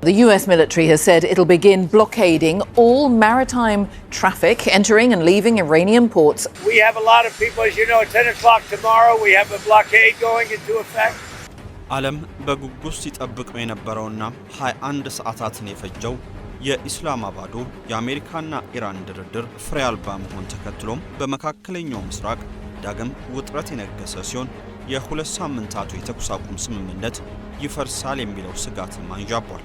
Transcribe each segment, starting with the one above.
The US military has said it'll begin blockading all maritime traffic entering and leaving Iranian ports. We have a lot of people, as you know, at 10 o'clock tomorrow, we have a blockade going into effect. ዓለም በጉጉት ሲጠብቀው የነበረውና 21 ሰዓታትን የፈጀው የኢስላማባዱ የአሜሪካና ኢራን ድርድር ፍሬ አልባ መሆን ተከትሎም በመካከለኛው ምስራቅ ዳግም ውጥረት የነገሰ ሲሆን የሁለት ሳምንታቱ የተኩስ አቁም ስምምነት ይፈርሳል የሚለው ስጋትም አንዣቧል።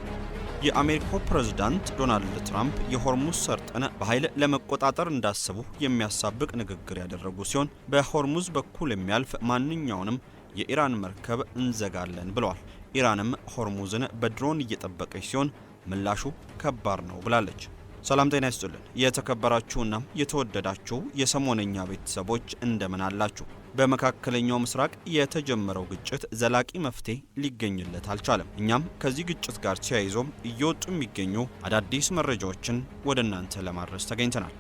የአሜሪካው ፕሬዝዳንት ዶናልድ ትራምፕ የሆርሙዝ ሰርጥን በኃይል ለመቆጣጠር እንዳሰቡ የሚያሳብቅ ንግግር ያደረጉ ሲሆን በሆርሙዝ በኩል የሚያልፍ ማንኛውንም የኢራን መርከብ እንዘጋለን ብለዋል። ኢራንም ሆርሙዝን በድሮን እየጠበቀች ሲሆን ምላሹ ከባድ ነው ብላለች። ሰላም ጤና ይስጥልን የተከበራችሁና የተወደዳችሁ የሰሞነኛ ቤተሰቦች እንደምን አላችሁ? በመካከለኛው ምስራቅ የተጀመረው ግጭት ዘላቂ መፍትሄ ሊገኝለት አልቻለም። እኛም ከዚህ ግጭት ጋር ተያይዞ እየወጡ የሚገኙ አዳዲስ መረጃዎችን ወደ እናንተ ለማድረስ ተገኝተናል።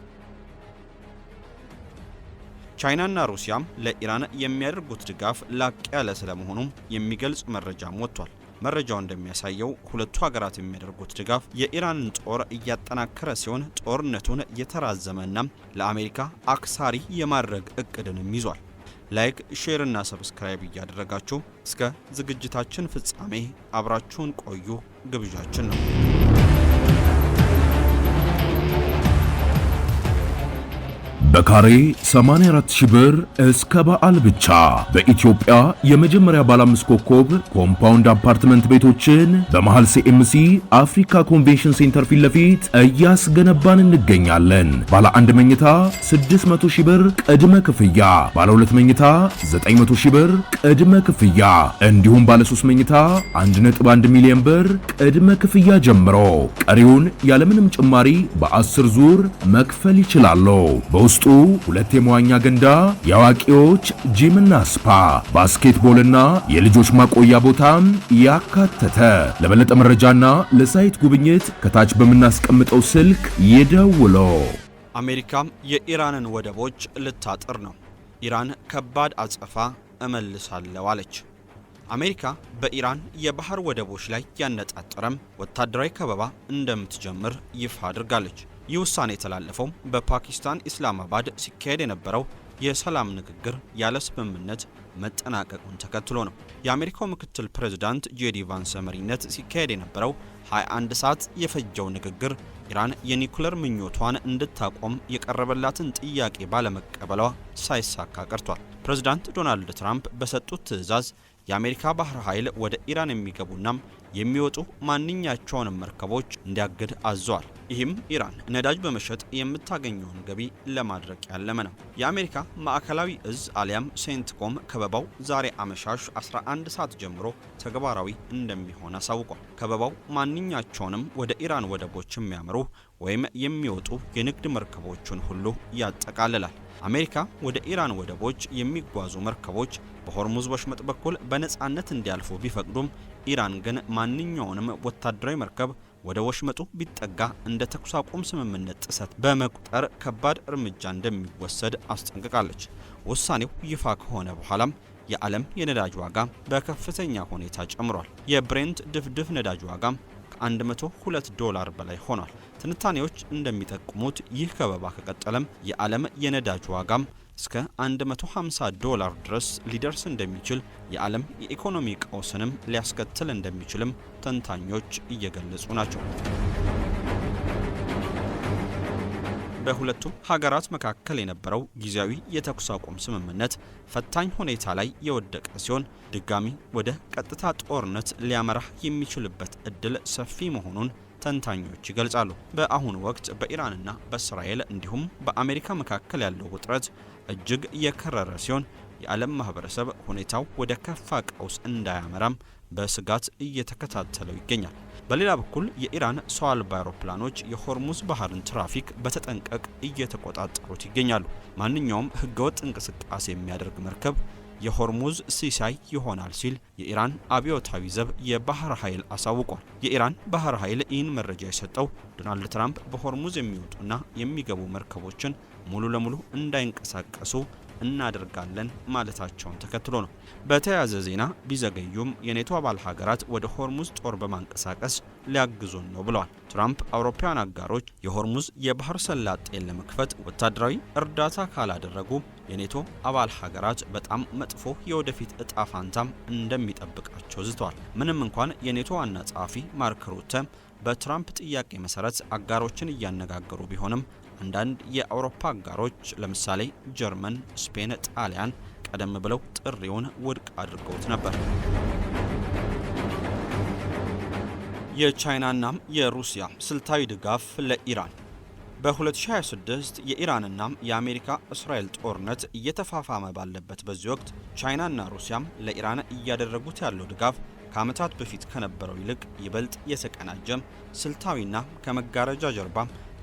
ቻይናና ሩሲያም ለኢራን የሚያደርጉት ድጋፍ ላቅ ያለ ስለመሆኑ የሚገልጽ መረጃም ወጥቷል። መረጃው እንደሚያሳየው ሁለቱ ሀገራት የሚያደርጉት ድጋፍ የኢራንን ጦር እያጠናከረ ሲሆን ጦርነቱን የተራዘመና ለአሜሪካ አክሳሪ የማድረግ እቅድንም ይዟል። ላይክ፣ ሼር እና ሰብስክራይብ እያደረጋችሁ እስከ ዝግጅታችን ፍጻሜ አብራችሁን ቆዩ ግብዣችን ነው። በካሬ 84,000 ብር እስከ በዓል ብቻ በኢትዮጵያ የመጀመሪያ ባለ 5 ኮከብ ኮምፓውንድ አፓርትመንት ቤቶችን በመሃል ሲኤምሲ አፍሪካ ኮንቬንሽን ሴንተር ፊት ለፊት እያስገነባን እንገኛለን። ባለ 1 መኝታ 600,000 ብር ቅድመ ክፍያ፣ ባለ 2 መኝታ 900,000 ብር ቅድመ ክፍያ እንዲሁም ባለ 3 መኝታ 1.1 ሚሊዮን ብር ቅድመ ክፍያ ጀምሮ ቀሪውን ያለምንም ጭማሪ በ10 ዙር መክፈል ይችላሉ። በውስጡ 2 የመዋኛ ገንዳ፣ የአዋቂዎች ጂምና ስፓ፣ ባስኬትቦልና የልጆች ማቆያ ቦታም ያካተተ። ለበለጠ መረጃና ለሳይት ጉብኝት ከታች በምናስቀምጠው ስልክ ይደውሉ። አሜሪካም የኢራንን ወደቦች ልታጥር ነው። ኢራን ከባድ አጸፋ እመልሳለሁ አለች። አሜሪካ በኢራን የባህር ወደቦች ላይ ያነጣጠረም ወታደራዊ ከበባ እንደምትጀምር ይፋ አድርጋለች። ይህ ውሳኔ የተላለፈው በፓኪስታን ኢስላማባድ ሲካሄድ የነበረው የሰላም ንግግር ያለ ስምምነት መጠናቀቁን ተከትሎ ነው። የአሜሪካው ምክትል ፕሬዝዳንት ጄዲ ቫንስ መሪነት ሲካሄድ የነበረው 21 ሰዓት የፈጀው ንግግር ኢራን የኒኩለር ምኞቷን እንድታቆም የቀረበላትን ጥያቄ ባለመቀበሏ ሳይሳካ ቀርቷል። ፕሬዝዳንት ዶናልድ ትራምፕ በሰጡት ትዕዛዝ የአሜሪካ ባህር ኃይል ወደ ኢራን የሚገቡና የሚወጡ ማንኛቸውንም መርከቦች እንዲያግድ አዟል። ይህም ኢራን ነዳጅ በመሸጥ የምታገኘውን ገቢ ለማድረቅ ያለመ ነው። የአሜሪካ ማዕከላዊ እዝ አሊያም ሴንትኮም ከበባው ዛሬ አመሻሽ 11 ሰዓት ጀምሮ ተግባራዊ እንደሚሆን አሳውቋል። ከበባው ማንኛቸውንም ወደ ኢራን ወደቦች የሚያመሩ ወይም የሚወጡ የንግድ መርከቦችን ሁሉ ያጠቃልላል። አሜሪካ ወደ ኢራን ወደቦች የሚጓዙ መርከቦች በሆርሙዝ ወሽመጥ በኩል በነጻነት እንዲያልፉ ቢፈቅዱም ኢራን ግን ማንኛውንም ወታደራዊ መርከብ ወደ ወሽመጡ ቢጠጋ እንደ ተኩስ አቁም ስምምነት ጥሰት በመቁጠር ከባድ እርምጃ እንደሚወሰድ አስጠንቅቃለች። ውሳኔው ይፋ ከሆነ በኋላም የዓለም የነዳጅ ዋጋ በከፍተኛ ሁኔታ ጨምሯል። የብሬንት ድፍድፍ ነዳጅ ዋጋም $102 በላይ ሆኗል። ትንታኔዎች እንደሚጠቁሙት ይህ ከበባ ከቀጠለም የዓለም የነዳጅ ዋጋም እስከ $150 ድረስ ሊደርስ እንደሚችል የዓለም የኢኮኖሚ ቀውስንም ሊያስከትል እንደሚችልም ተንታኞች እየገለጹ ናቸው። በሁለቱ ሀገራት መካከል የነበረው ጊዜያዊ የተኩስ አቁም ስምምነት ፈታኝ ሁኔታ ላይ የወደቀ ሲሆን ድጋሚ ወደ ቀጥታ ጦርነት ሊያመራ የሚችልበት እድል ሰፊ መሆኑን ተንታኞች ይገልጻሉ። በአሁኑ ወቅት በኢራንና በእስራኤል እንዲሁም በአሜሪካ መካከል ያለው ውጥረት እጅግ የከረረ ሲሆን የዓለም ማህበረሰብ ሁኔታው ወደ ከፋ ቀውስ እንዳያመራም በስጋት እየተከታተለው ይገኛል። በሌላ በኩል የኢራን ሰው አልባ አውሮፕላኖች የሆርሙዝ ባህርን ትራፊክ በተጠንቀቅ እየተቆጣጠሩት ይገኛሉ። ማንኛውም ህገወጥ እንቅስቃሴ የሚያደርግ መርከብ የሆርሙዝ ሲሳይ ይሆናል ሲል የኢራን አብዮታዊ ዘብ የባህር ኃይል አሳውቋል። የኢራን ባህር ኃይል ይህን መረጃ የሰጠው ዶናልድ ትራምፕ በሆርሙዝ የሚወጡና የሚገቡ መርከቦችን ሙሉ ለሙሉ እንዳይንቀሳቀሱ እናደርጋለን ማለታቸውን ተከትሎ ነው። በተያያዘ ዜና ቢዘገዩም የኔቶ አባል ሀገራት ወደ ሆርሙዝ ጦር በማንቀሳቀስ ሊያግዙን ነው ብለዋል። ትራምፕ አውሮፓውያን አጋሮች የሆርሙዝ የባህር ሰላጤን ለመክፈት ወታደራዊ እርዳታ ካላደረጉ የኔቶ አባል ሀገራት በጣም መጥፎ የወደፊት እጣ ፋንታም እንደሚጠብቃቸው ዝተዋል። ምንም እንኳን የኔቶ ዋና ጸሐፊ ማርክ ሩተ በትራምፕ ጥያቄ መሰረት አጋሮችን እያነጋገሩ ቢሆንም አንዳንድ የአውሮፓ አጋሮች ለምሳሌ ጀርመን፣ ስፔን፣ ጣሊያን ቀደም ብለው ጥሪውን ውድቅ አድርገውት ነበር። የቻይናና የሩሲያ ስልታዊ ድጋፍ ለኢራን። በ2026 የኢራንና የአሜሪካ እስራኤል ጦርነት እየተፋፋመ ባለበት በዚህ ወቅት ቻይናና ሩሲያም ለኢራን እያደረጉት ያለው ድጋፍ ከዓመታት በፊት ከነበረው ይልቅ ይበልጥ የተቀናጀም ስልታዊና ከመጋረጃ ጀርባ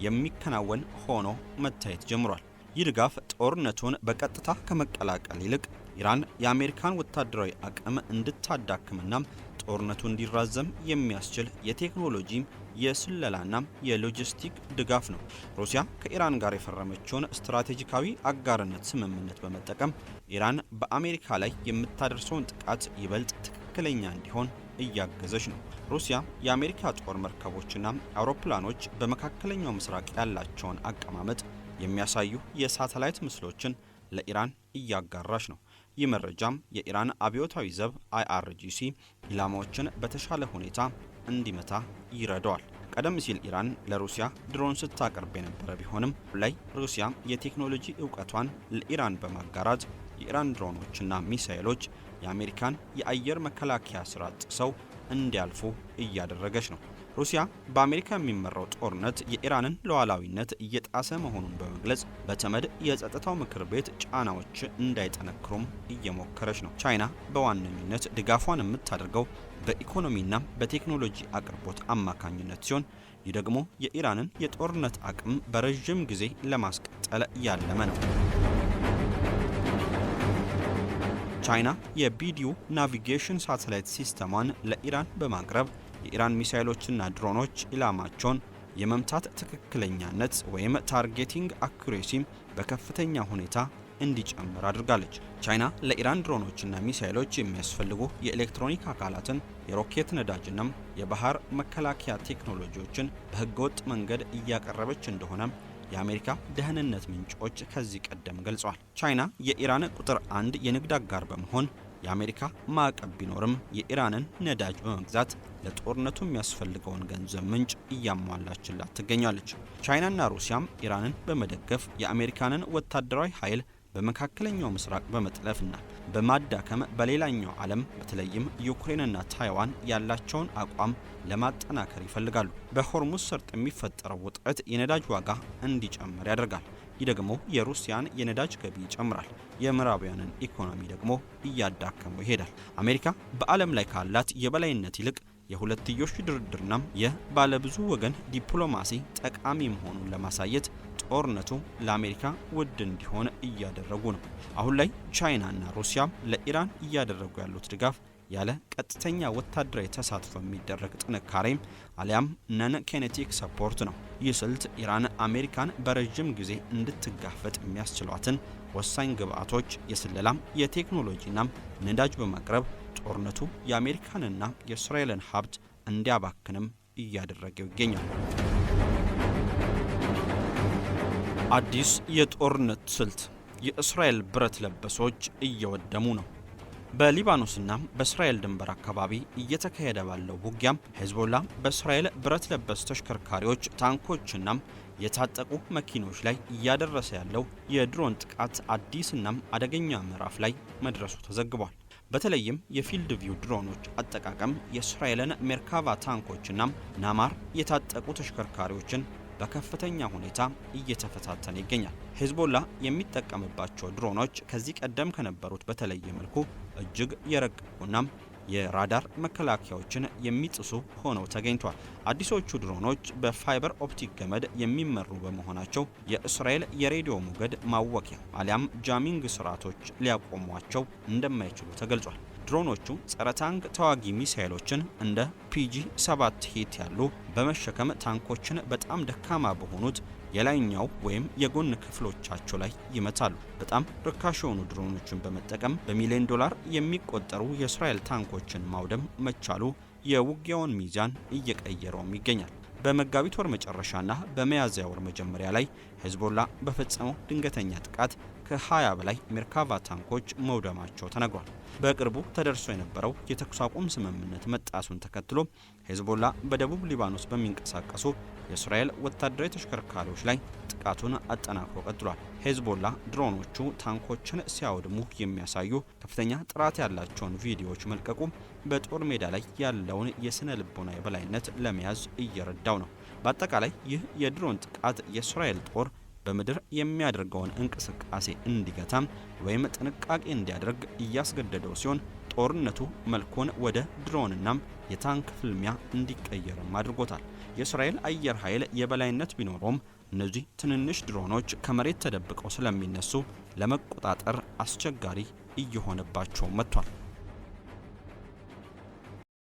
የሚከናወን ሆኖ መታየት ጀምሯል። ይህ ድጋፍ ጦርነቱን በቀጥታ ከመቀላቀል ይልቅ ኢራን የአሜሪካን ወታደራዊ አቅም እንድታዳክምና ጦርነቱ እንዲራዘም የሚያስችል የቴክኖሎጂ የስለላና የሎጂስቲክ ድጋፍ ነው። ሩሲያ ከኢራን ጋር የፈረመችውን ስትራቴጂካዊ አጋርነት ስምምነት በመጠቀም ኢራን በአሜሪካ ላይ የምታደርሰውን ጥቃት ይበልጥ ትክክለኛ እንዲሆን እያገዘች ነው። ሩሲያ የአሜሪካ ጦር መርከቦችና አውሮፕላኖች በመካከለኛው ምስራቅ ያላቸውን አቀማመጥ የሚያሳዩ የሳተላይት ምስሎችን ለኢራን እያጋራች ነው። ይህ መረጃም የኢራን አብዮታዊ ዘብ IRGC ኢላማዎችን በተሻለ ሁኔታ እንዲመታ ይረዳዋል። ቀደም ሲል ኢራን ለሩሲያ ድሮን ስታቀርብ የነበረ ቢሆንም ላይ ሩሲያ የቴክኖሎጂ ዕውቀቷን ለኢራን በማጋራት የኢራን ድሮኖችና ሚሳኤሎች የአሜሪካን የአየር መከላከያ ስርዓት ጥሰው እንዲያልፉ እያደረገች ነው። ሩሲያ በአሜሪካ የሚመራው ጦርነት የኢራንን ሉዓላዊነት እየጣሰ መሆኑን በመግለጽ በተመድ የጸጥታው ምክር ቤት ጫናዎች እንዳይጠነክሩም እየሞከረች ነው። ቻይና በዋነኝነት ድጋፏን የምታደርገው በኢኮኖሚና በቴክኖሎጂ አቅርቦት አማካኝነት ሲሆን ይህ ደግሞ የኢራንን የጦርነት አቅም በረጅም ጊዜ ለማስቀጠል ያለመ ነው። ቻይና የቢዲዩ ናቪጌሽን ሳተላይት ሲስተሟን ለኢራን በማቅረብ የኢራን ሚሳኤሎችና ድሮኖች ኢላማቸውን የመምታት ትክክለኛነት ወይም ታርጌቲንግ አኩሬሲ በከፍተኛ ሁኔታ እንዲጨምር አድርጋለች። ቻይና ለኢራን ድሮኖችና ሚሳኤሎች የሚያስፈልጉ የኤሌክትሮኒክ አካላትን፣ የሮኬት ነዳጅና የባህር መከላከያ ቴክኖሎጂዎችን በህገወጥ መንገድ እያቀረበች እንደሆነ የአሜሪካ ደህንነት ምንጮች ከዚህ ቀደም ገልጸዋል። ቻይና የኢራን ቁጥር 1 የንግድ አጋር በመሆን የአሜሪካ ማዕቀብ ቢኖርም የኢራንን ነዳጅ በመግዛት ለጦርነቱ የሚያስፈልገውን ገንዘብ ምንጭ እያሟላችላት ትገኛለች። ቻይናና ሩሲያም ኢራንን በመደገፍ የአሜሪካንን ወታደራዊ ኃይል በመካከለኛው ምስራቅ በመጥለፍና በማዳከም በሌላኛው ዓለም በተለይም ዩክሬንና ታይዋን ያላቸውን አቋም ለማጠናከር ይፈልጋሉ። በሆርሙዝ ሰርጥ የሚፈጠረው ውጥረት የነዳጅ ዋጋ እንዲጨምር ያደርጋል። ይህ ደግሞ የሩሲያን የነዳጅ ገቢ ይጨምራል። የምዕራባውያንን ኢኮኖሚ ደግሞ እያዳከመው ይሄዳል። አሜሪካ በዓለም ላይ ካላት የበላይነት ይልቅ የሁለትዮሽ ድርድርና የባለብዙ ወገን ዲፕሎማሲ ጠቃሚ መሆኑን ለማሳየት ጦርነቱ ለአሜሪካ ውድ እንዲሆን እያደረጉ ነው። አሁን ላይ ቻይናና ሩሲያ ለኢራን እያደረጉ ያሉት ድጋፍ ያለ ቀጥተኛ ወታደራዊ ተሳትፎ የሚደረግ ጥንካሬም አሊያም ነን ኬኔቲክ ሰፖርት ነው። ይህ ስልት ኢራን አሜሪካን በረጅም ጊዜ እንድትጋፈጥ የሚያስችሏትን ወሳኝ ግብዓቶች፣ የስለላም የቴክኖሎጂናም ነዳጅ በማቅረብ ጦርነቱ የአሜሪካንና የእስራኤልን ሀብት እንዲያባክንም እያደረገው ይገኛል። አዲስ የጦርነት ስልት፣ የእስራኤል ብረት ለበሶች እየወደሙ ነው። በሊባኖስና በእስራኤል ድንበር አካባቢ እየተካሄደ ባለው ውጊያም ሄዝቦላ በእስራኤል ብረት ለበስ ተሽከርካሪዎች፣ ታንኮችና የታጠቁ መኪኖች ላይ እያደረሰ ያለው የድሮን ጥቃት አዲስና አደገኛ ምዕራፍ ላይ መድረሱ ተዘግቧል። በተለይም የፊልድ ቪው ድሮኖች አጠቃቀም የእስራኤልን ሜርካቫ ታንኮችና ናማር የታጠቁ ተሽከርካሪዎችን በከፍተኛ ሁኔታ እየተፈታተነ ይገኛል። ሄዝቦላ የሚጠቀምባቸው ድሮኖች ከዚህ ቀደም ከነበሩት በተለየ መልኩ እጅግ የረቀቁና የራዳር መከላከያዎችን የሚጥሱ ሆነው ተገኝቷል። አዲሶቹ ድሮኖች በፋይበር ኦፕቲክ ገመድ የሚመሩ በመሆናቸው የእስራኤል የሬዲዮ ሞገድ ማወኪያ አሊያም ጃሚንግ ስርዓቶች ሊያቆሟቸው እንደማይችሉ ተገልጿል። ድሮኖቹ ጸረ ታንክ ተዋጊ ሚሳኤሎችን እንደ PG-7 ሂት ያሉ በመሸከም ታንኮችን በጣም ደካማ በሆኑት የላይኛው ወይም የጎን ክፍሎቻቸው ላይ ይመታሉ። በጣም ርካሽ የሆኑ ድሮኖችን በመጠቀም በሚሊዮን ዶላር የሚቆጠሩ የእስራኤል ታንኮችን ማውደም መቻሉ የውጊያውን ሚዛን እየቀየረውም ይገኛል። በመጋቢት ወር መጨረሻና በሚያዝያ ወር መጀመሪያ ላይ ሄዝቦላ በፈጸመው ድንገተኛ ጥቃት ከ20 በላይ ሜርካቫ ታንኮች መውደማቸው ተነግሯል። በቅርቡ ተደርሶ የነበረው የተኩስ አቁም ስምምነት መጣሱን ተከትሎ ሄዝቦላ በደቡብ ሊባኖስ በሚንቀሳቀሱ የእስራኤል ወታደራዊ ተሽከርካሪዎች ላይ ጥቃቱን አጠናክሮ ቀጥሏል። ሄዝቦላ ድሮኖቹ ታንኮችን ሲያወድሙ የሚያሳዩ ከፍተኛ ጥራት ያላቸውን ቪዲዮዎች መልቀቁ በጦር ሜዳ ላይ ያለውን የስነ ልቦና የበላይነት ለመያዝ እየረዳው ነው። በአጠቃላይ ይህ የድሮን ጥቃት የእስራኤል ጦር በምድር የሚያደርገውን እንቅስቃሴ እንዲገታም ወይም ጥንቃቄ እንዲያደርግ እያስገደደው ሲሆን ጦርነቱ መልኩን ወደ ድሮንናም የታንክ ፍልሚያ እንዲቀየርም አድርጎታል። የእስራኤል አየር ኃይል የበላይነት ቢኖረውም እነዚህ ትንንሽ ድሮኖች ከመሬት ተደብቀው ስለሚነሱ ለመቆጣጠር አስቸጋሪ እየሆነባቸው መጥቷል።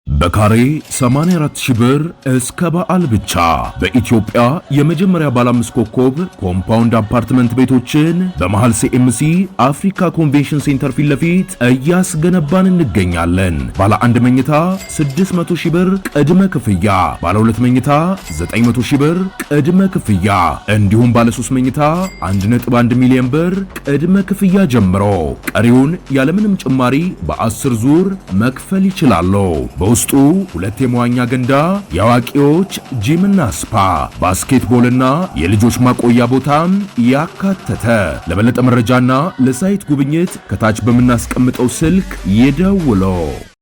በካሬ 84000 ብር እስከ በዓል ብቻ በኢትዮጵያ የመጀመሪያ ባለ 5 ኮከብ ኮምፓውንድ አፓርትመንት ቤቶችን በመሃል ሲኤምሲ አፍሪካ ኮንቬንሽን ሴንተር ፊት ለፊት እያስገነባን እንገኛለን። ባለ 1 መኝታ 600,000 ብር ቅድመ ክፍያ፣ ባለ 2 መኝታ 900,000 ብር ቅድመ ክፍያ እንዲሁም ባለ 3 መኝታ 1.1 ሚሊዮን ብር ቅድመ ክፍያ ጀምሮ ቀሪውን ያለምንም ጭማሪ በ10 ዙር መክፈል ይችላሉ። በውስጡ 2 የመዋኛ ገንዳ፣ የአዋቂዎች ጂምና ስፓ፣ ባስኬትቦልና የልጆች ማቆያ ቦታም ያካተተ። ለበለጠ መረጃና ለሳይት ጉብኝት ከታች በምናስቀምጠው ስልክ ይደውሉ።